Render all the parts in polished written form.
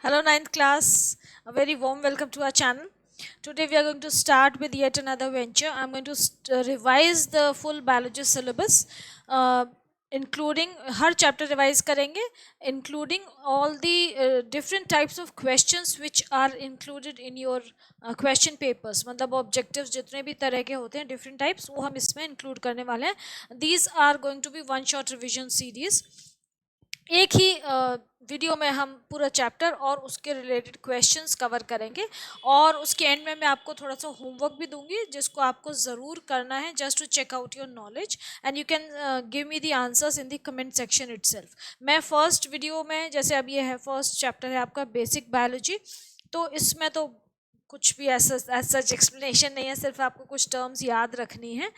Hello, ninth class. A very warm welcome to our channel. Today, we are going to start with yet another venture. I'm going to revise the full biology syllabus, uh, including her chapter revise करेंगे, including all the different types of questions which are included in your question papers. मतलब objectives जितने भी तरह के होते हैं different types वो हम इसमें include करने वाले हैं. These are going to be one shot revision series. एक ही वीडियो में हम पूरा चैप्टर और उसके रिलेटेड क्वेश्चंस कवर करेंगे और उसके एंड में मैं आपको थोड़ा सा होमवर्क भी दूंगी जिसको आपको ज़रूर करना है just to check out your knowledge and you can give me the answers in the comment section itself. मैं फर्स्ट वीडियो में जैसे अब ये है फर्स्ट चैप्टर है आपका बेसिक बायोलॉजी, तो इसमें तो कुछ भी ऐसा सच एक्सप्लेनेशन नहीं है, सिर्फ आपको कुछ टर्म्स याद रखनी है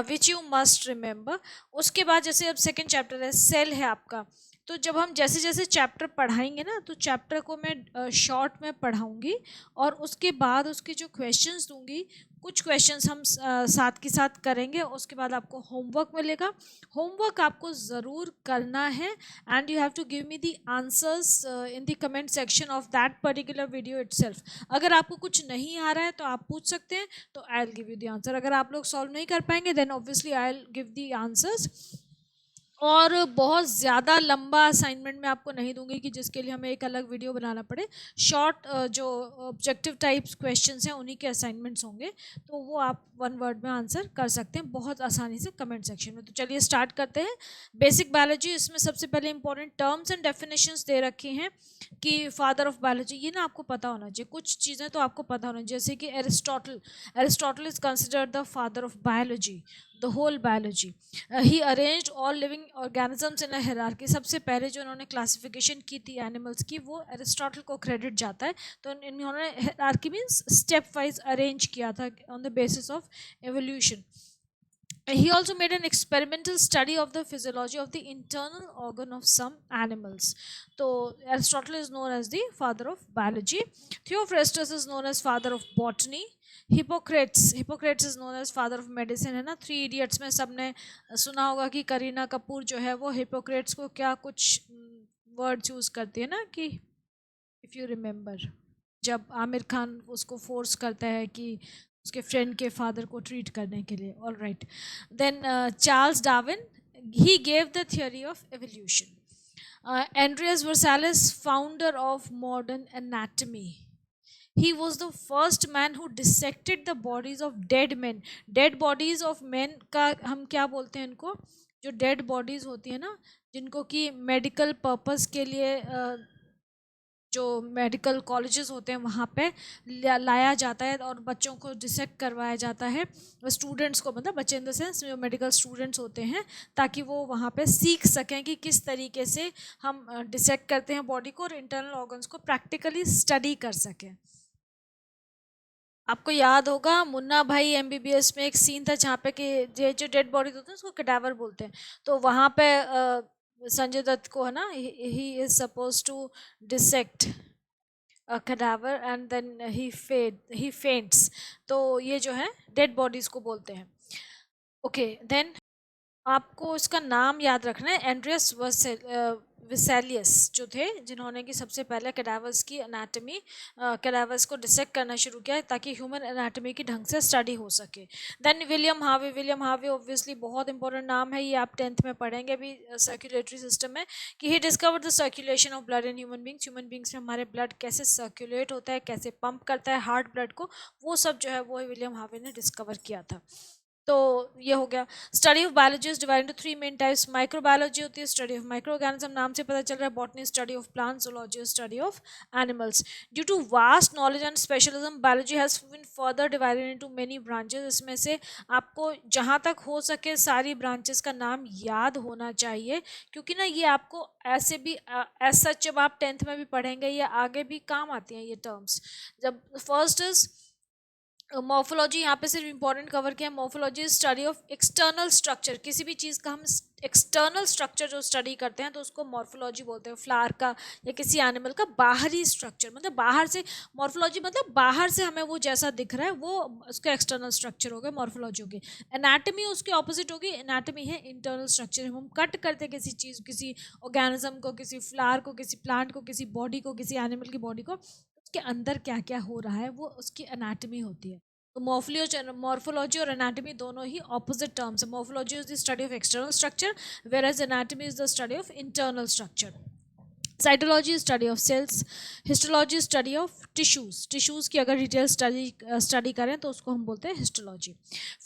विच यू मस्ट रिमेंबर. उसके बाद जैसे अब सेकेंड चैप्टर है सेल है आपका, तो जब हम जैसे जैसे चैप्टर पढ़ाएंगे ना तो चैप्टर को मैं शॉर्ट में पढ़ाऊंगी और उसके बाद उसके जो क्वेश्चंस दूंगी कुछ क्वेश्चंस हम साथ के साथ करेंगे. उसके बाद आपको होमवर्क मिलेगा. होमवर्क आपको ज़रूर करना है and you have to give me the answers in the comment section of that particular video itself. अगर आपको कुछ नहीं आ रहा है तो आप पूछ सकते हैं, तो I will give you the answer. अगर आप लोग सॉल्व नहीं कर पाएंगे then obviously I will give the answers. और बहुत ज़्यादा लंबा असाइनमेंट मैं आपको नहीं दूंगी कि जिसके लिए हमें एक अलग वीडियो बनाना पड़े. शॉर्ट जो ऑब्जेक्टिव टाइप्स क्वेश्चंस हैं उन्हीं के असाइनमेंट्स होंगे, तो वो आप वन वर्ड में आंसर कर सकते हैं बहुत आसानी से कमेंट सेक्शन में. तो चलिए स्टार्ट करते हैं. बेसिक बायोलॉजी, इसमें सबसे पहले इंपॉर्टेंट टर्म्स एंड डेफिनेशंस दे रखी हैं कि फादर ऑफ बायोलॉजी, ये ना आपको पता होना चाहिए. कुछ चीज़ें तो आपको पता होना चाहिए, जैसे कि Aristotle is considered the father of biology, the whole biology. He arranged all living organisms in a hierarchy. सबसे पहले जो उन्होंने क्लासिफिकेशन की थी एनिमल्स की वो एरिस्टोटल को क्रेडिट जाता है. तो इन्होंने hierarchy means step wise arrange किया था on the basis of evolution. He also made an experimental study of the physiology of the internal organ of some animals. So Aristotle is known as the father of biology. Theophrastus is known as father of botany. Hippocrates is known as father of medicine, है ना. Three idiots में सबने सुना होगा कि करीना कपूर जो है वो हिपोक्रेट्स को क्या कुछ वर्ड यूज करती है ना, कि इफ़ यू रिमेंबर जब आमिर खान उसको फोर्स करता है कि उसके फ्रेंड के फादर को ट्रीट करने के लिए. All right. Then Charles Darwin, he gave the theory of evolution. Andreas Vesalius, founder of modern anatomy. He was the first man who dissected the bodies of dead men. Dead bodies of men का हम क्या बोलते हैं इनको, जो dead bodies होती है ना, जिनको कि मेडिकल पर्पस के लिए जो मेडिकल कॉलेजेस होते हैं वहाँ पे लाया जाता है और बच्चों को डिसेक्ट करवाया जाता है. स्टूडेंट्स को, मतलब बच्चे इन द सेंस जो मेडिकल स्टूडेंट्स होते हैं, ताकि वो वहाँ पे सीख सकें कि किस तरीके से हम डिसेक्ट करते हैं बॉडी को और इंटरनल ऑर्गन्स को प्रैक्टिकली स्टडी कर सकें. आपको याद होगा मुन्ना भाई एमबीबीएस में एक सीन था जहाँ पे कि ये जो डेड बॉडीज होते हैं उसको कडावर बोलते हैं. तो वहाँ पे संजय दत्त को है ना, he is suppose to dissect a cadaver and then he faints. तो ये जो है डेड बॉडीज को बोलते हैं. ओके देन आपको इसका नाम याद रखना है. एंड्रियस विसेलियस जो थे, जिन्होंने कि सबसे पहले कैडावर्स की एनाटमी, कैडावर्स को डिसेक्ट करना शुरू किया ताकि ह्यूमन एनाटमी की ढंग से स्टडी हो सके. देन विलियम हार्वे ऑब्वियसली बहुत इंपॉर्टेंट नाम है, ये आप 10th में पढ़ेंगे भी सर्कुलेटरी सिस्टम में, कि he discovered the circulation of blood in human beings में हमारे ब्लड कैसे सर्कुलेट होता है, कैसे पंप करता है हार्ट ब्लड को, वो सब जो है वो विलियम हार्वे ने डिस्कवर किया था. तो ये हो गया. Study of biology is divided into three main types. Microbiology होती है, स्टडी ऑफ माइक्रो ऑर्गेनिज्म, नाम से पता चल रहा है. Botany, study of plants. Zoology, study of animals. Due to vast knowledge and specialism biology has been further divided into many branches. इसमें से आपको जहाँ तक हो सके सारी ब्रांचेस का नाम याद होना चाहिए, क्योंकि ना ये आपको ऐसे भी एज सच जब आप 10th में भी पढ़ेंगे या आगे भी काम आती हैं ये टर्म्स. जब फर्स्ट इज मॉर्फोलॉजी यहाँ पे सिर्फ इंपॉर्टेंट कवर किया है। Morphology study of external structure, किसी भी चीज़ का हम एक्सटर्नल स्ट्रक्चर जो स्टडी करते हैं तो उसको मॉर्फोलॉजी बोलते हैं। फ्लावर का या किसी एनिमल का बाहरी स्ट्रक्चर, मतलब बाहर से, मॉर्फोलॉजी मतलब बाहर से हमें वो जैसा दिख रहा है वो उसका एक्सटर्नल स्ट्रक्चर हो गया, मॉर्फोलॉजी होगी। एनाटमी उसके ऑपोजिट होगी, एनाटमी है इंटरनल स्ट्रक्चर। हम कट करते हैं किसी चीज़, किसी ऑर्गेनिज्म को, किसी फ्लावर को, किसी प्लांट को, किसी बॉडी को, किसी एनिमल की बॉडी को, उसके अंदर क्या क्या हो रहा है वो उसकी एनाटमी होती है। तो मॉर्फोलॉजी और एनाटमी दोनों ही ऑपोजिट टर्म्स है। Morphology is the study of external structure, whereas anatomy is the study of internal structure. Cytology study of cells, histology study of tissues, tissues की अगर डिटेल स्टडी करें तो उसको हम बोलते हैं हिस्टोलॉजी।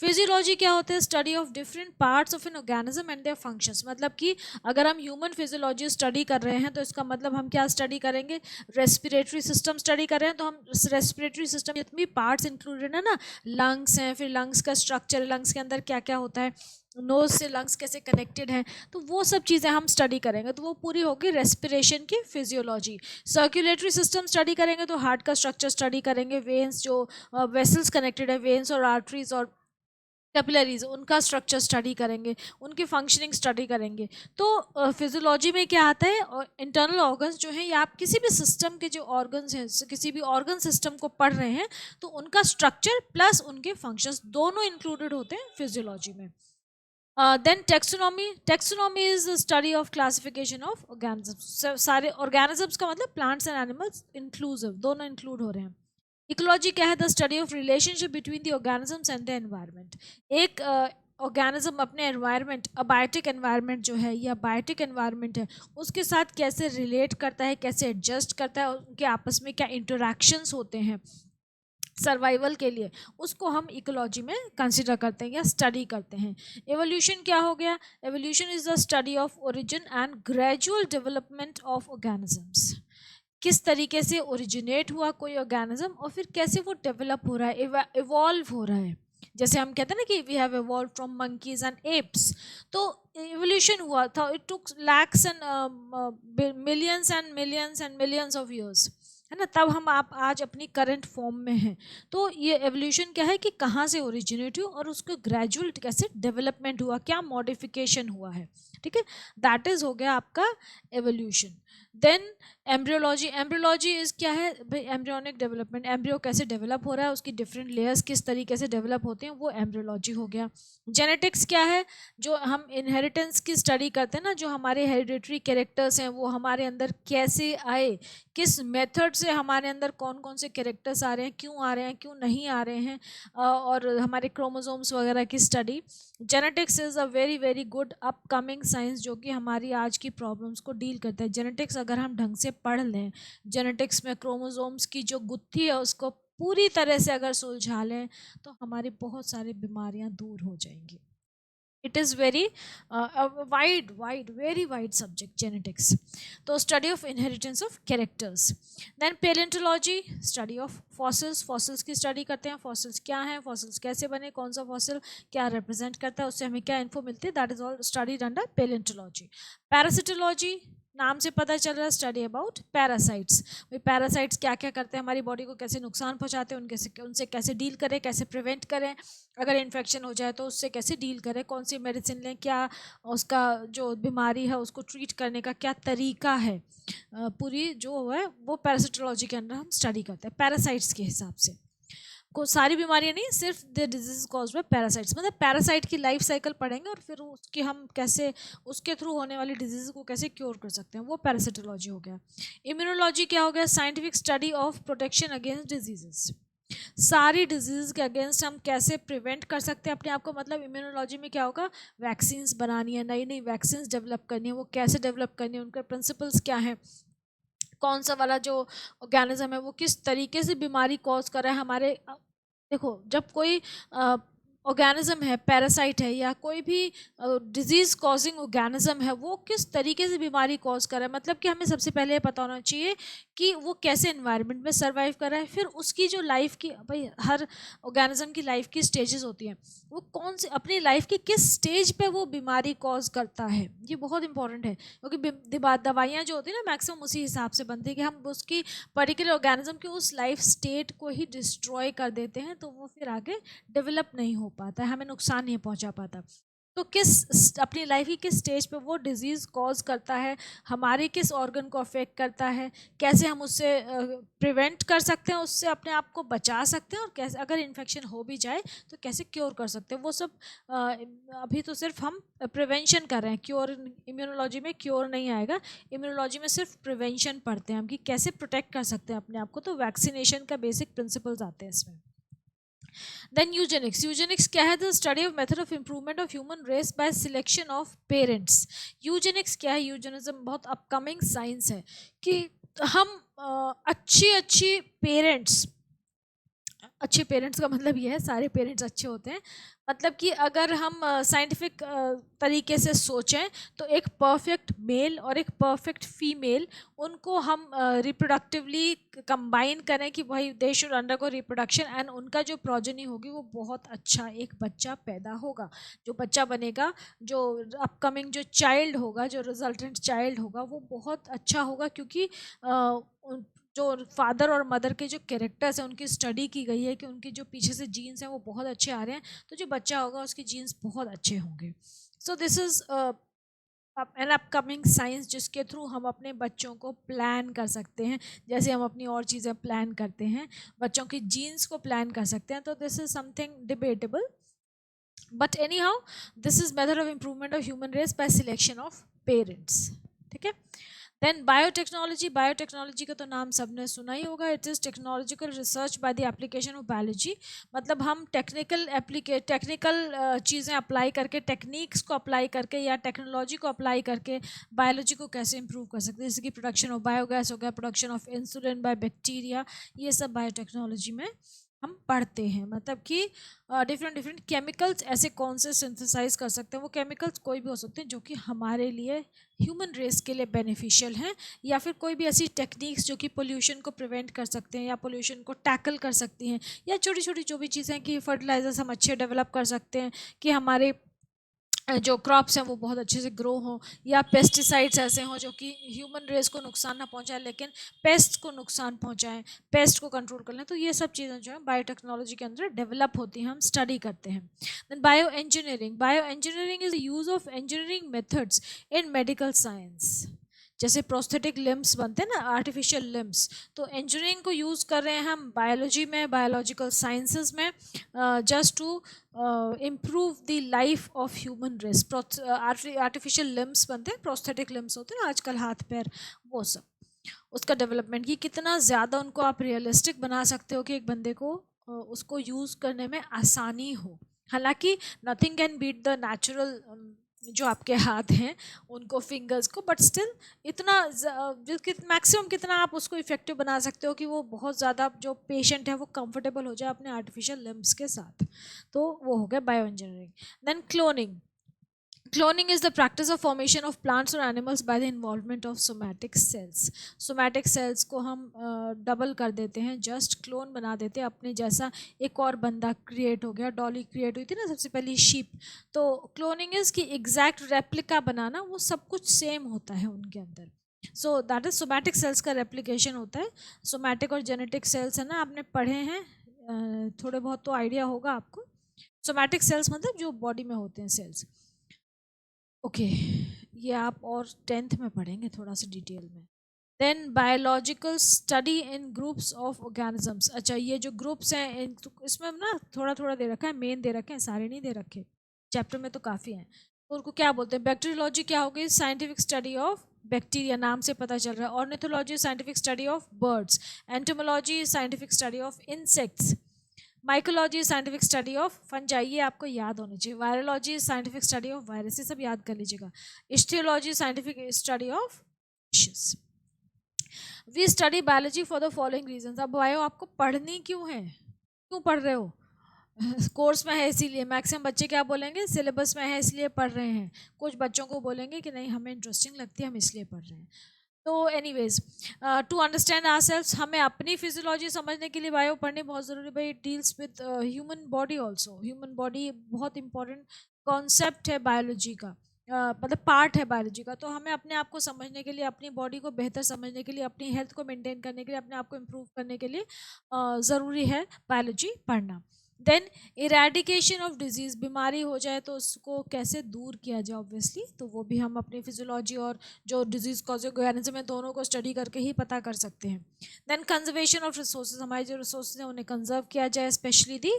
फिजियोलॉजी क्या होता है? Study of different parts of an organism and their functions. मतलब कि अगर हम ह्यूमन फिजियोलॉजी स्टडी कर रहे हैं तो इसका मतलब हम क्या स्टडी करेंगे? रेस्पिरेटरी सिस्टम स्टडी कर रहे हैं तो हम रेस्पिरेटरी सिस्टम जितनी पार्ट्स इंक्लूडेड है ना, लंग्स हैं, फिर लंग्स का स्ट्रक्चर, लंग्स के अंदर क्या क्या होता है, नोज से लंग्स कैसे कनेक्टेड हैं, तो वो सब चीज़ें हम स्टडी करेंगे। तो वो पूरी होगी रेस्पिरेशन की फिजियोलॉजी। सर्कुलेटरी सिस्टम स्टडी करेंगे तो हार्ट का स्ट्रक्चर स्टडी करेंगे, वेन्स जो वेसल्स कनेक्टेड है, वेन्स और आर्टरीज और कैपिलरीज, उनका स्ट्रक्चर स्टडी करेंगे, उनकी फंक्शनिंग स्टडी करेंगे। तो फिजियोलॉजी में क्या आता है? और इंटरनल ऑर्गन्स जो हैं, या आप किसी भी सिस्टम के जो ऑर्गन्स हैं, किसी भी ऑर्गन सिस्टम को पढ़ रहे हैं तो उनका स्ट्रक्चर प्लस उनके फंक्शंस दोनों इंक्लूडेड होते हैं फिजियोलॉजी में। Then taxonomy is the study of classification of organisms। सारे organisms का मतलब plants and animals inclusive, दोनों include हो रहे हैं। इकोलॉजी क्या है? The study of relationship between the organisms and the environment. एक ऑर्गेनिज्म अपने एनवायरनमेंट, अबायोटिक एनवायरनमेंट जो है या बायोटिक एनवायरनमेंट है, उसके साथ कैसे रिलेट करता है, कैसे एडजस्ट करता है, उनके आपस में क्या इंटरेक्शंस होते हैं सर्वाइवल के लिए, उसको हम इकोलॉजी में कंसिडर करते हैं या स्टडी करते हैं। एवोल्यूशन क्या हो गया? Evolution is the study of origin and gradual development of organisms. किस तरीके से ओरिजिनेट हुआ कोई ऑर्गेनिज्म और फिर कैसे वो डेवलप हो रहा है, इवॉल्व हो रहा है। जैसे हम कहते हैं ना कि we have evolve from monkeys and apes, तो एवोल्यूशन हुआ था, it took lakhs and millions and millions of years, है ना, तब हम आप आज अपनी करंट फॉर्म में हैं। तो ये एवोल्यूशन क्या है कि कहाँ से ओरिजिनेट हुआ और उसको ग्रेजुअल कैसे डेवलपमेंट हुआ, क्या मॉडिफिकेशन हुआ है, ठीक है, दैट इज हो गया आपका evolution. Then embryology, embryology is क्या है भाई? एम्ब्रियोनिक डेवलपमेंट, एम्ब्रियो कैसे डेवलप हो रहा है, उसकी डिफरेंट लेयर्स किस तरीके से डेवलप होते हैं, वो एम्ब्रियोलॉजी हो गया। जेनेटिक्स क्या है? जो हम इनहेरिटेंस की स्टडी करते हैं ना, जो हमारे हेरिडिटरी कैरेक्टर्स हैं वो हमारे अंदर कैसे आए, किस मेथड से हमारे अंदर कौन कौन से कैरेक्टर्स आ रहे हैं, क्यों आ रहे हैं, क्यों नहीं आ रहे हैं, और हमारे क्रोमोसोम्स वगैरह की study. Genetics is a very very good upcoming science जो कि हमारी आज की प्रॉब्लम्स को डील करता है। जेनेटिक्स अगर हम ढंग से पढ़ लें, जेनेटिक्स में क्रोमोसोम्स की जो गुत्थी है उसको पूरी तरह से अगर सुलझा लें तो हमारी बहुत सारी बीमारियां दूर हो जाएंगी। It is very very wide subject genetics. तो study of inheritance of characters. Then paleontology, study of fossils, fossils की स्टडी करते हैं, फॉसिल्स क्या हैं, फॉसिल्स कैसे बने, कौन सा फॉसिल क्या रिप्रेजेंट करता है, उससे हमें क्या इन्फो मिलती है, that is all studied under palaeontology. Parasitology, नाम से पता चल रहा है, स्टडी अबाउट पैरासाइट्स। भाई पैरासाइट्स क्या क्या करते हैं, हमारी बॉडी को कैसे नुकसान पहुंचाते हैं, उनसे कैसे डील करें, कैसे प्रिवेंट करें, अगर इन्फेक्शन हो जाए तो उससे कैसे डील करें, कौन सी मेडिसिन लें, क्या उसका जो बीमारी है उसको ट्रीट करने का क्या तरीका है, पूरी जो है वो पैरासिटोलॉजी के अंदर हम स्टडी करते हैं पैरासाइट्स के हिसाब से। को सारी बीमारियां नहीं, सिर्फ the disease cause by parasites, मतलब पैरासाइट की लाइफ साइकिल पढ़ेंगे और फिर उसकी हम कैसे उसके थ्रू होने वाली डिजीज को कैसे क्योर कर सकते हैं, वो पैरासिटोलॉजी हो गया। इम्यूनोलॉजी क्या हो गया? Scientific study of protection against diseases, सारी डिजीज के अगेंस्ट हम कैसे प्रिवेंट कर सकते हैं अपने आप को। मतलब इम्यूनोलॉजी में क्या होगा? वैक्सीन्स बनानी है, नई नई वैक्सीन्स डेवलप करनी है, वो कैसे डेवलप करनी है, उनके प्रिंसिपल्स क्या हैं, कौन सा वाला जो ऑर्गेनिज्म है वो किस तरीके से बीमारी कॉज कर रहा है हमारे। देखो जब कोई ऑर्गेनिज्म है, पैरासाइट है, या कोई भी डिजीज कॉजिंग ऑर्गेनिज्म है, वो किस तरीके से बीमारी कॉज कर रहा है, मतलब कि हमें सबसे पहले ये पता होना चाहिए कि वो कैसे एनवायरनमेंट में सर्वाइव कर रहा है, फिर उसकी जो लाइफ की, भाई हर ऑर्गेनिज्म की लाइफ की स्टेजेस होती हैं, वो कौन सी अपनी लाइफ की किस स्टेज पे वो बीमारी कॉज करता है, ये बहुत इंपॉर्टेंट है, क्योंकि दवाइयाँ जो होती है ना मैक्सिमम उसी हिसाब से बनती है कि हम उसकी पर्टिकुलर ऑर्गेनिज्म की उस लाइफ स्टेट को ही डिस्ट्रॉय कर देते हैं, तो वो फिर आगे डेवलप नहीं हो पाता है, हमें नुकसान नहीं पहुंचा पाता। तो अपनी लाइफ की किस स्टेज पे वो डिजीज़ कॉज करता है, हमारे किस ऑर्गन को अफेक्ट करता है, कैसे हम उससे प्रिवेंट कर सकते हैं, उससे अपने आप को बचा सकते हैं, और कैसे अगर इन्फेक्शन हो भी जाए तो कैसे क्योर कर सकते हैं, वो सब अभी तो सिर्फ हम प्रिवेंशन कर रहे हैं, क्योर इम्यूनोलॉजी में क्योर नहीं आएगा, इम्यूनोलॉजी में सिर्फ प्रिवेंशन पढ़ते हैं हम कि कैसे प्रोटेक्ट कर सकते हैं अपने आप को, तो वैक्सीनेशन का बेसिक प्रिंसिपल्स आते हैं इसमें। देन यूजेनिक्स, यूजेनिक्स क्या है? The study of method of improvement of human race by selection of parents. Eugenics क्या है? यूजेनिज्म बहुत अपकमिंग साइंस है कि हम अच्छी अच्छी पेरेंट्स, अच्छे पेरेंट्स का मतलब ये है सारे पेरेंट्स अच्छे होते हैं, मतलब कि अगर हम साइंटिफिक तरीके से सोचें तो एक परफेक्ट मेल और एक परफेक्ट फीमेल, उनको हम रिप्रोडक्टिवली कंबाइन करें कि भाई they should undergo reproduction, and उनका जो प्रोजेनी होगी वो बहुत अच्छा एक बच्चा पैदा होगा, जो बच्चा बनेगा, जो अपकमिंग जो चाइल्ड होगा, जो रिजल्टेंट चाइल्ड होगा, वो बहुत अच्छा होगा, क्योंकि जो फादर और मदर के जो कैरेक्टर्स हैं उनकी स्टडी की गई है कि उनके जो पीछे से जीन्स हैं वो बहुत अच्छे आ रहे हैं, तो जो बच्चा होगा उसके जीन्स बहुत अच्छे होंगे। So this is an upcoming science जिसके थ्रू हम अपने बच्चों को प्लान कर सकते हैं, जैसे हम अपनी और चीज़ें प्लान करते हैं, बच्चों की जीन्स को प्लान कर सकते हैं, तो this is something debatable, but anyhow this is method of improvement of human race by selection of parents. ठीक है। देन बायोटेक्नोलॉजी, बायोटेक्नोलॉजी का तो नाम सबने सुना ही होगा, it is technological research by the application of biology, मतलब हम टेक्निकल चीज़ें अप्लाई करके, टेक्निक्स को अप्लाई करके या टेक्नोलॉजी को अप्लाई करके बायोलॉजी को कैसे इंप्रूव कर सकते हैं, जैसे कि प्रोडक्शन ऑफ बायोगैस हो गया, production of insulin by bacteria, ये सब बायोटेक्नोलॉजी में हम पढ़ते हैं, मतलब कि डिफरेंट डिफरेंट केमिकल्स ऐसे कौन से सिंथेसाइज कर सकते हैं, वो केमिकल्स कोई भी हो सकते हैं जो कि हमारे लिए ह्यूमन रेस के लिए बेनिफिशियल हैं, या फिर कोई भी ऐसी टेक्निक्स जो कि पोल्यूशन को प्रिवेंट कर सकते हैं या पोल्यूशन को टैकल कर सकती हैं, या छोटी छोटी जो भी चीज़ें कि फर्टिलाइजर्स हम अच्छे डेवलप कर सकते हैं कि हमारे जो क्रॉप्स हैं वो बहुत अच्छे से ग्रो हों, या पेस्टिसाइड्स ऐसे हों जो कि ह्यूमन रेस को नुकसान ना पहुंचाए लेकिन पेस्ट को नुकसान पहुंचाएं, पेस्ट को कंट्रोल कर लें, तो ये सब चीज़ें जो है बायोटेक्नोलॉजी के अंदर डेवलप होती हैं, हम स्टडी करते हैं। Then bio engineering, bio engineering is the use of engineering methods in medical science, जैसे प्रोस्थेटिक लिम्स बनते हैं ना, आर्टिफिशियल लिम्स, तो इंजीनियरिंग को यूज़ कर रहे हैं हम बायोलॉजी में, बायोलॉजिकल साइंसेस में, just to improve the life of human race. Artificial limbs बनते हैं, प्रोस्थेटिक लिम्स होते हैं ना आजकल, हाथ पैर, वो सब, उसका डेवलपमेंट कि कितना ज़्यादा उनको आप रियलिस्टिक बना सकते हो कि एक बंदे को उसको यूज़ करने में आसानी हो। हालांकि nothing can beat the natural जो आपके हाथ हैं उनको, फिंगर्स को, बट स्टिल इतना मैक्सिमम कितना आप उसको इफेक्टिव बना सकते हो कि वो बहुत ज़्यादा जो पेशेंट है वो कंफर्टेबल हो जाए अपने आर्टिफिशियल लिम्स के साथ, तो वो हो गया bio engineering. Then cloning, cloning is the practice of formation of plants or animals by the involvement of somatic cells. somatic cells को हम डबल कर देते हैं, जस्ट क्लोन बना देते हैं अपने जैसा, एक और बंदा क्रिएट हो गया, डॉली क्रिएट हुई थी ना सबसे पहली शीप, तो क्लोनिंग इज की एग्जैक्ट रेप्लिका बनाना, वो सब कुछ सेम होता है उनके अंदर, so that is somatic cells का रेप्लिकेशन होता है। सोमैटिक और जेनेटिक सेल्स है ना, आपने पढ़े हैं, थोड़े बहुत तो आइडिया होगा आपको। सोमैटिक सेल्स मतलब जो बॉडी में होते हैं सेल्स, ओके ये आप और 10th में पढ़ेंगे थोड़ा सा डिटेल में। Then biological study in groups of organisms, अच्छा ये जो ग्रुप्स हैं इसमें ना थोड़ा थोड़ा दे रखा है, मेन दे रखे हैं, सारे नहीं दे रखे, चैप्टर में तो काफ़ी हैं, तो उनको क्या बोलते हैं? बैक्टीरियोलॉजी क्या होगी? साइंटिफिक स्टडी ऑफ बैक्टीरिया, नाम से पता चल रहा है। Ornithology scientific study of birds, entomology scientific study of insects, mycology scientific study of fungi, ये आपको याद होनी चाहिए। Virology scientific study of virus, ये सब याद कर लीजिएगा। Ichthyology scientific study of fishes. We study biology for the following reasons. अब बायो आपको पढ़नी क्यों है, क्यों पढ़ रहे हो? कोर्स में है इसीलिए, मैक्सिमम बच्चे क्या बोलेंगे, सिलेबस में है इसलिए पढ़ रहे हैं। कुछ बच्चों को बोलेंगे कि नहीं हमें इंटरेस्टिंग लगती है हम इसलिए पढ़ रहे हैं। तो एनीवेज, टू अंडरस्टैंड आवरसेल्व्स, हमें अपनी फिजियोलॉजी समझने के लिए बायो पढ़नी बहुत ज़रूरी। भाई it deals with human body also. Human body बहुत इंपॉर्टेंट कॉन्सेप्ट है बायोलॉजी का, मतलब पार्ट है बायोलॉजी का। तो हमें अपने आप को समझने के लिए, अपनी बॉडी को बेहतर समझने के लिए, अपनी हेल्थ को मेंटेन करने के लिए, अपने आप को इम्प्रूव करने के लिए ज़रूरी है बायोलॉजी पढ़ना। देन इरेडिकेशन ऑफ डिजीज़, बीमारी हो जाए तो उसको कैसे दूर किया जाए ऑब्वियसली, तो वो भी हम अपनी फिजियोलॉजी और जो डिजीज़ कॉजिंग ऑर्गेनिज्म है दोनों को स्टडी करके ही पता कर सकते हैं। देन कंजर्वेशन ऑफ रिसोर्सेज, हमारे जो रिसोर्सेज हैं उन्हें कंजर्व किया जाए, specially the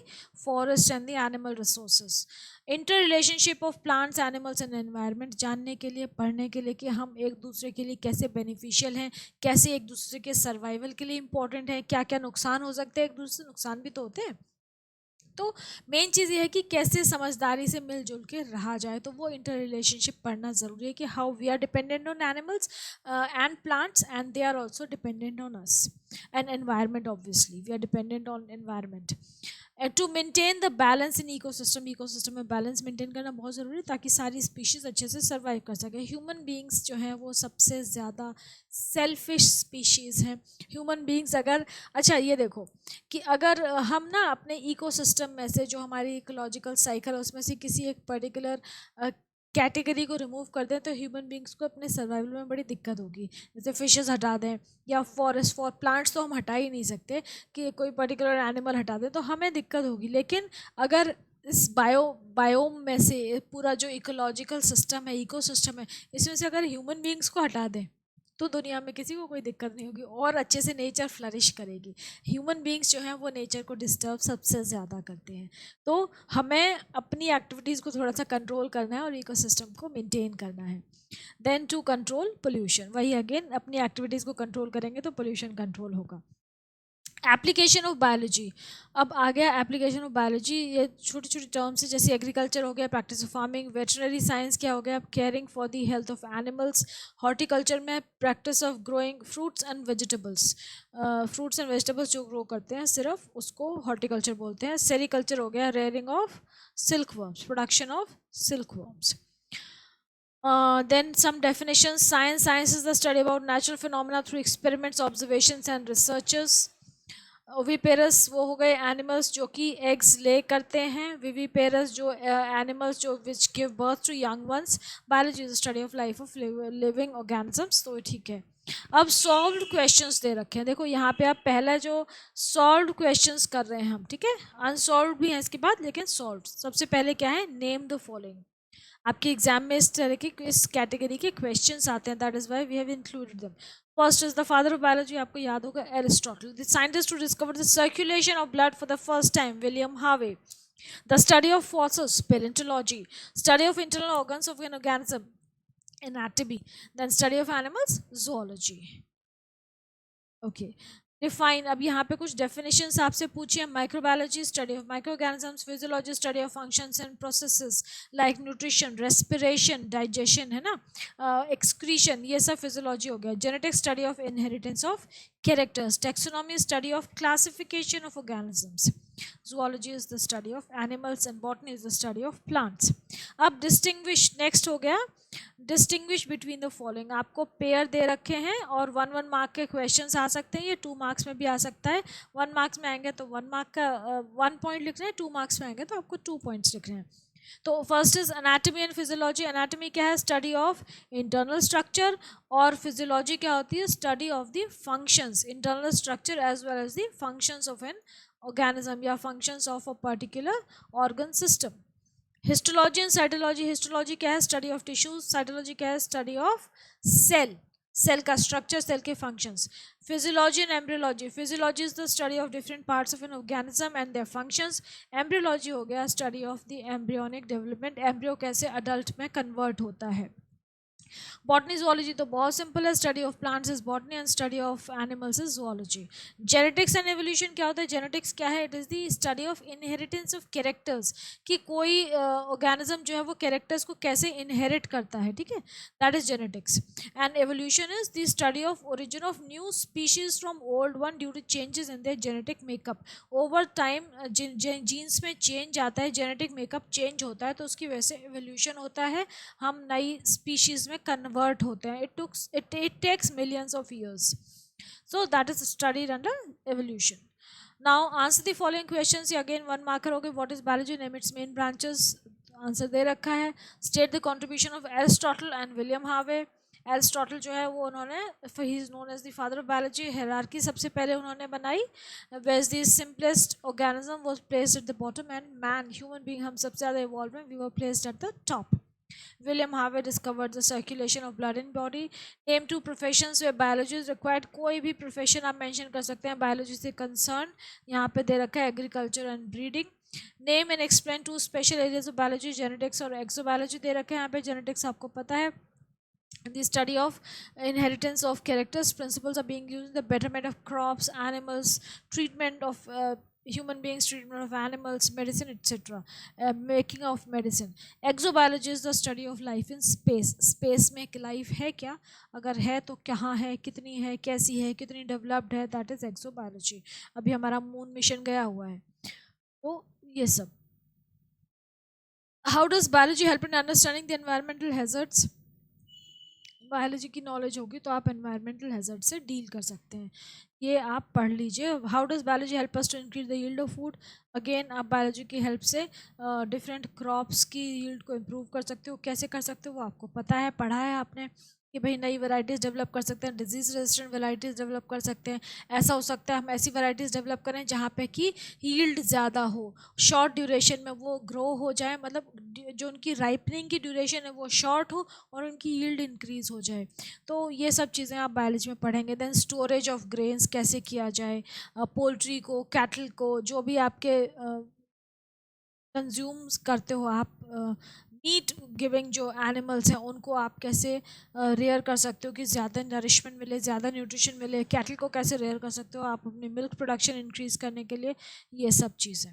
forest and the animal resources. Inter relationship of plants animals and environment, जानने के लिए, पढ़ने के लिए कि हम एक दूसरे के लिए कैसे बेनिफिशियल हैं, कैसे एक दूसरे के सर्वाइवल के लिए इंपॉर्टेंट है, क्या क्या नुकसान हो सकते हैं, एक दूसरे से नुकसान भी तो होते हैं। तो मेन चीज़ ये है कि कैसे समझदारी से मिलजुल के रहा जाए, तो वो इंटर रिलेशनशिप पढ़ना ज़रूरी है कि how we are dependent on animals and plants and they are also dependent on us and environment, obviously we are dependent on environment. To maintain the balance in ecosystem, ecosystem में balance maintain करना बहुत ज़रूरी है ताकि सारी species अच्छे से survive कर सके। ह्यूमन बींग्स जो हैं वो सबसे ज़्यादा सेल्फिश स्पीशीज़ हैं। ह्यूमन बींग्स अगर, अच्छा ये देखो कि अगर हम ना अपने इकोसिस्टम में से, जो हमारी इकोलॉजिकल साइकिल है उसमें से किसी एक पर्टिकुलर कैटेगरी को रिमूव कर दें तो ह्यूमन बींग्स को अपने सर्वाइवल में बड़ी दिक्कत होगी। जैसे फिशेस हटा दें या फॉरेस्ट, फॉर प्लांट्स तो हम हटा ही नहीं सकते कि कोई पर्टिकुलर एनिमल हटा दें तो हमें दिक्कत होगी। लेकिन अगर इस बायोम में से पूरा जो इकोलॉजिकल सिस्टम है, इकोसिस्टम है, इसमें से अगर ह्यूमन बींग्स को हटा दें तो दुनिया में किसी को कोई दिक्कत नहीं होगी और अच्छे से नेचर फ्लरिश करेगी। ह्यूमन बींग्स जो हैं वो नेचर को डिस्टर्ब सबसे ज़्यादा करते हैं। तो हमें अपनी एक्टिविटीज़ को थोड़ा सा कंट्रोल करना है और इकोसिस्टम को मेंटेन करना है। देन टू कंट्रोल पोल्यूशन, वही अगेन अपनी एक्टिविटीज़ को कंट्रोल करेंगे तो पोल्यूशन कंट्रोल होगा। एप्लीकेशन ऑफ बायोलॉजी, अब आ गया एप्लीकेशन ऑफ बायोलॉजी। ये छोटी छोटी टर्म्स है, जैसे एग्रीकल्चर हो गया, practice of farming, veterinary science क्या हो गया, caring for the health of animals, horticulture में practice of growing fruits and vegetables, fruits and vegetables जो ग्रो करते हैं सिर्फ उसको हॉर्टिकल्चर बोलते हैं। सेरिकल्चर हो गया, rearing of silk worms, production of silk worms. Then some definitions. Science is the study about natural phenomena through experiments, observations and researches. Oviparous वो हो गए एनिमल्स जो कि एग्स ले करते हैं। विविपेरस जो एनिमल्स जो which give birth to young ones. Biology is study of life of living organisms, तो ठीक है। अब सॉल्व्ड क्वेश्चंस दे रखे हैं, देखो यहाँ पे आप पहला जो सॉल्व्ड क्वेश्चंस कर रहे हैं हम, ठीक है, अनसॉल्व्ड भी हैं इसके बाद लेकिन सॉल्व्ड। सबसे पहले क्या है, नेम द फॉलोइंग। आपके एग्जाम में इस तरह के, इस कैटेगरी के क्वेश्चंस आते हैं, that is why we have included them. First is the father of biology, आपको याद होगा Aristotle. The scientist who discovered the circulation of blood for the first time, William Harvey. The study of fossils, paleontology. Study of internal organs of an organism, anatomy. Then study of animals, zoology. Okay, define. अब यहाँ पे कुछ definitions आपसे पूछिए। Microbiology, study of micro organisms. Physiology, study of functions and processes like nutrition, respiration, digestion, है ना, excretion, ये सब फिजियोलॉजी हो गया। Genetic, study of inheritance of characters. Taxonomy, study of classification of organisms. zoology is the study of animals and botany is the study of plants. अब distinguish next हो गया, distinguish between the following. आपको pair दे रखे हैं और 1 mark के questions आ सकते हैं, ये 2 मार्क्स में भी आ सकता है। 1 मार्क्स में आएंगे तो 1 मार्क का 1 पॉइंट लिख रहे हैं, 2 मार्क्स में आएंगे तो आपको 2 पॉइंट्स लिख रहे हैं। तो first is anatomy and physiology. Anatomy क्या है, स्टडी ऑफ इंटरनल स्ट्रक्चर, और फिजियोलॉजी क्या होती है, study of the functions, internal structure as well as the functions of an organism या functions of a particular organ system. Histology and cytology. Histology क्या है, study of tissues. Cytology क्या है, study of cell, cell का structure, cell के functions. Physiology and embryology. Physiology is the study of different parts of an organism and their functions. Embryology हो गया study of the embryonic development, embryo कैसे adult में convert होता है। Botany zoology तो बहुत सिंपल है, study of plants is botany and study of animals is zoology. Genetics and evolution क्या होता है? जेनेटिक्स क्या है? It is the study of inheritance of characters, कि कोई ऑर्गेनिज्म जो है वो कैरेक्टर्स को कैसे इनहेरिट करता है, ठीक है, that is genetics. And evolution is the study of origin of new species from old one due to changes in their genetic makeup. Over time genes में चेंज आता है, जेनेटिक मेकअप चेंज होता है, तो उसकी वजह से एवोल्यूशन होता है, हम नई स्पीशीज में कन्वर्ट होते हैं. It takes millions of years. So that is studied under evolution. Now answer the following questions. ये again 1 marker होगी. What is biology? Name its main branches. Answer दे रखा है. State the contribution of Aristotle and William Harvey. Aristotle जो है वो उन्होंने, he is known as the father of biology, hierarchy सबसे पहले उन्होंने बनाई. Where the simplest organism was placed at the bottom and man, human being, हम सबसे ज़्यादा इवॉल्व हैं, we were placed at the top. William Harvey discovered the circulation of blood in body. Name 2 professions where biology is required. कोई भी profession आप mention कर सकते हैं biology से concern. यहाँ पे दे रखा है agriculture and breeding. Name and explain 2 special areas of biology, genetics और exobiology दे रखे हैं. यहाँ पे genetics आपको पता है, the study of inheritance of characters. Principles are being used in the betterment of crops, animals, treatment of human beings, treatment of animals, medicine, etc. Making of medicine. Exobiology is the study of life in space. Space में life है क्या, अगर है तो कहाँ है, कितनी है, कैसी है, कितनी डेवलप्ड है, that is exobiology. अभी हमारा मून मिशन गया हुआ है, तो ये सब. How does biology help in understanding the environmental hazards? Biology की नॉलेज होगी तो आप एनवायरमेंटल हैजर्ड से डील कर सकते हैं, ये आप पढ़ लीजिए. How does biology help us to increase the yield of food? Again आप बायोलॉजी की हेल्प से डिफरेंट क्रॉप्स की यील्ड को इम्प्रूव कर सकते हो. कैसे कर सकते हो वो आपको पता है, पढ़ा है आपने, कि भाई नई वैरायटीज़ डेवलप कर सकते हैं, डिजीज़ रेजिस्टेंट वैरायटीज़ डेवलप कर सकते हैं. ऐसा हो सकता है हम ऐसी वैरायटीज़ डेवलप करें जहाँ पे कि यील्ड ज़्यादा हो, शॉर्ट ड्यूरेशन में वो ग्रो हो जाए, मतलब जो उनकी राइपनिंग की ड्यूरेशन है वो शॉर्ट हो और उनकी यील्ड इंक्रीज़ हो जाए. तो ये सब चीज़ें आप बायोलॉजी में पढ़ेंगे. देन स्टोरेज ऑफ ग्रेन्स कैसे किया जाए, पोल्ट्री को, कैटल को, जो भी आपके कंज्यूम्स करते हो आप, मीट गिविंग जो एनिमल्स हैं उनको आप कैसे रेयर कर सकते हो कि ज़्यादा नरिशमेंट मिले, ज़्यादा न्यूट्रिशन मिले. कैटल को कैसे रेयर कर सकते हो आप अपनी मिल्क प्रोडक्शन इंक्रीज़ करने के लिए, ये सब चीज़ें.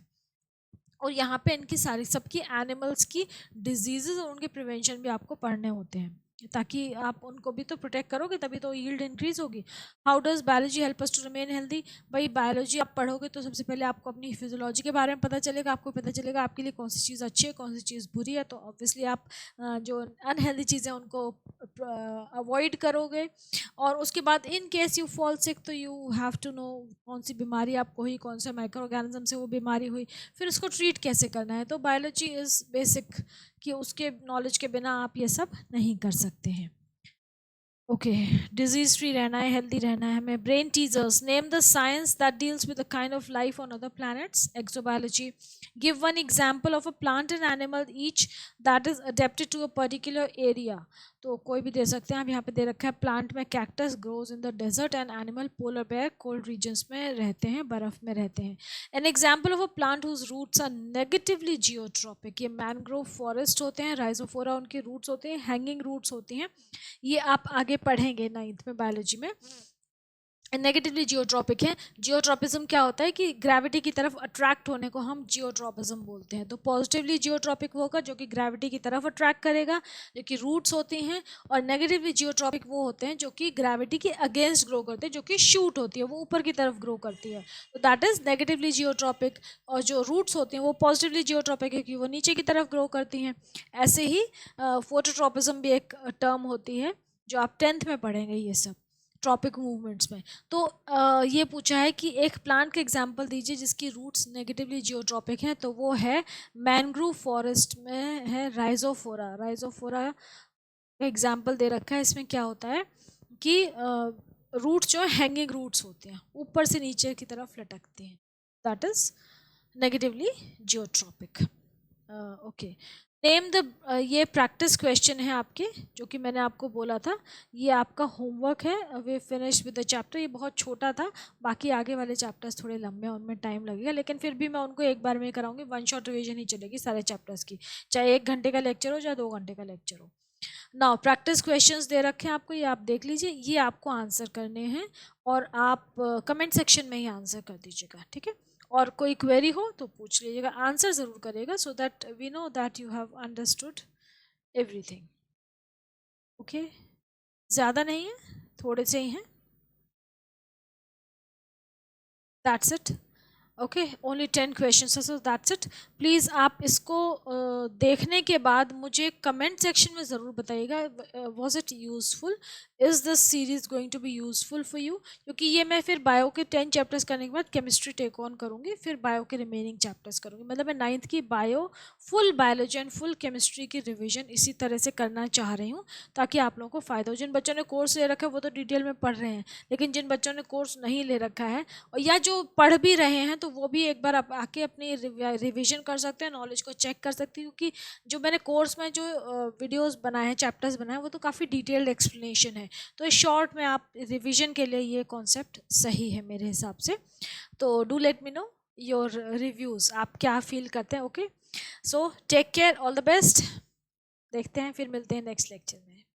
और यहाँ पे इनकी सारी सबकी एनिमल्स की डिजीज़ और उनके प्रिवेंशन भी आपको पढ़ने होते हैं, ताकि आप उनको भी तो प्रोटेक्ट करोगे, तभी तो यील्ड इंक्रीज होगी. How does biology help us to remain healthy? भाई बायोलॉजी आप पढ़ोगे तो सबसे पहले आपको अपनी फिजियोलॉजी के बारे में पता चलेगा, आपको पता चलेगा आपके लिए कौन सी चीज़ अच्छी है, कौन सी चीज़ बुरी है. तो ऑब्वियसली आप जो अनहेल्दी चीज़ें उनको अवॉइड करोगे. और उसके बाद in case you fall sick तो यू हैव टू नो कौन सी बीमारी आपको हुई, कौन से माइक्रो ऑर्गेनिज्म से वो बीमारी हुई, फिर उसको ट्रीट कैसे करना है. तो बायोलॉजी इज़ बेसिक, कि उसके नॉलेज के बिना आप ये सब नहीं कर सकते हैं. ओके, डिजीज फ्री रहना है, हेल्दी रहना है हमें. Brain teasers. Name the science that deals with the kind of life on other planets. Exobiology. Give one example of a plant and animal each that is adapted to a particular area. तो कोई भी दे सकते हैं. आप यहाँ पे दे रखा है प्लांट में cactus grows in the desert and animal polar bear cold regions में रहते हैं, बर्फ में रहते हैं. An example of a plant whose roots are negatively geotropic. ये मैनग्रोव फॉरेस्ट होते हैं, राइजोफोरा उनके रूट्स होते हैं, हैंगिंग रूट्स होती हैं. ये आप आगे पढ़ेंगे 9th में बायोलॉजी में. नेगेटिवली जियोट्रॉपिक है. जियोट्रॉपिज्म क्या होता है कि ग्रेविटी की तरफ अट्रैक्ट होने को हम जियोट्रॉपिज्म बोलते हैं. तो पॉजिटिवली जियोट्रॉपिक होगा जो कि ग्रेविटी की तरफ अट्रैक्ट करेगा, जो कि रूट्स होती हैं. और नेगेटिवली जियोट्रॉपिक वो होते हैं जो कि ग्रेविटी के अगेंस्ट ग्रो करते हैं, जो कि शूट होती है, वो ऊपर की तरफ ग्रो करती है. तो दैट इज नेगेटिवली जियोट्रॉपिक. और जो रूट्स होती हैं वो पॉजिटिवली जियोट्रॉपिक है, क्योंकि वो नीचे की तरफ ग्रो करती हैं. ऐसे ही फोटोट्रॉपिज्म भी एक टर्म होती है जो आप 10th में पढ़ेंगे ये सब ट्रॉपिक मूवमेंट्स में. तो ये पूछा है कि एक प्लांट का एग्जांपल दीजिए जिसकी रूट्स नेगेटिवली जियोट्रॉपिक हैं. तो वो है मैनग्रोव फॉरेस्ट में है राइजोफोरा. राइजोफोरा का एग्जांपल दे रखा है. इसमें क्या होता है कि रूट्स जो हैंगिंग रूट्स होते हैं, ऊपर से नीचे की तरफ लटकते हैं. That is negatively geotropic. Okay, name the. ये प्रैक्टिस क्वेश्चन है आपके, जो कि मैंने आपको बोला था. ये आपका होमवर्क है. We finish with the chapter. ये बहुत छोटा था, बाकी आगे वाले चैप्टर्स थोड़े लंबे हैं, उनमें टाइम लगेगा, लेकिन फिर भी मैं उनको एक बार में कराऊंगी. 1 शॉट रिवीजन ही चलेगी सारे चैप्टर्स की, चाहे 1 घंटे का लेक्चर हो चाहे 2 घंटे का लेक्चर हो. नाउ प्रैक्टिस क्वेश्चंस दे रखे हैं आपको, ये आप देख लीजिए, ये आपको आंसर करने हैं और आप कमेंट सेक्शन में ही आंसर कर दीजिएगा, ठीक है। और कोई क्वेरी हो तो पूछ लीजिएगा, आंसर ज़रूर करेगा, so that we know that you have understood everything. Okay, ज़्यादा नहीं है, थोड़े से ही हैं, that's it. Okay, only 10 question, so that's it. Please आप इसको देखने के बाद मुझे कमेंट सेक्शन में ज़रूर बताइएगा, was it useful, is this series going to be useful for you, क्योंकि ये मैं फिर बायो के 10 चैप्टर्स करने के बाद केमिस्ट्री टेक ऑन करूँगी, फिर बायो के रिमेनिंग चैप्टर्स करूँगी। मतलब मैं 9th की bio, full biology and full chemistry की रिविजन इसी तरह से करना चाह रही हूँ, ताकि आप लोगों को फ़ायदा हो। जिन बच्चों ने कोर्स ले रखा है वो तो डिटेल में पढ़ रहे हैं, लेकिन जिन बच्चों ने कोर्स नहीं ले रखा है और या जो पढ़ भी रहे हैं, तो वो भी एक बार आप आके अपनी रिवीजन कर सकते हैं, नॉलेज को चेक कर सकते हैं, क्योंकि जो मैंने कोर्स में जो वीडियोस बनाए हैं, चैप्टर्स बनाए हैं, वो तो काफ़ी डिटेल्ड एक्सप्लेनेशन है, तो इस शॉर्ट में आप रिवीजन के लिए ये कॉन्सेप्ट सही है मेरे हिसाब से। तो do let me know your reviews, आप क्या फील करते हैं। Okay, so take care, all the best, देखते हैं, फिर मिलते हैं नेक्स्ट लेक्चर में।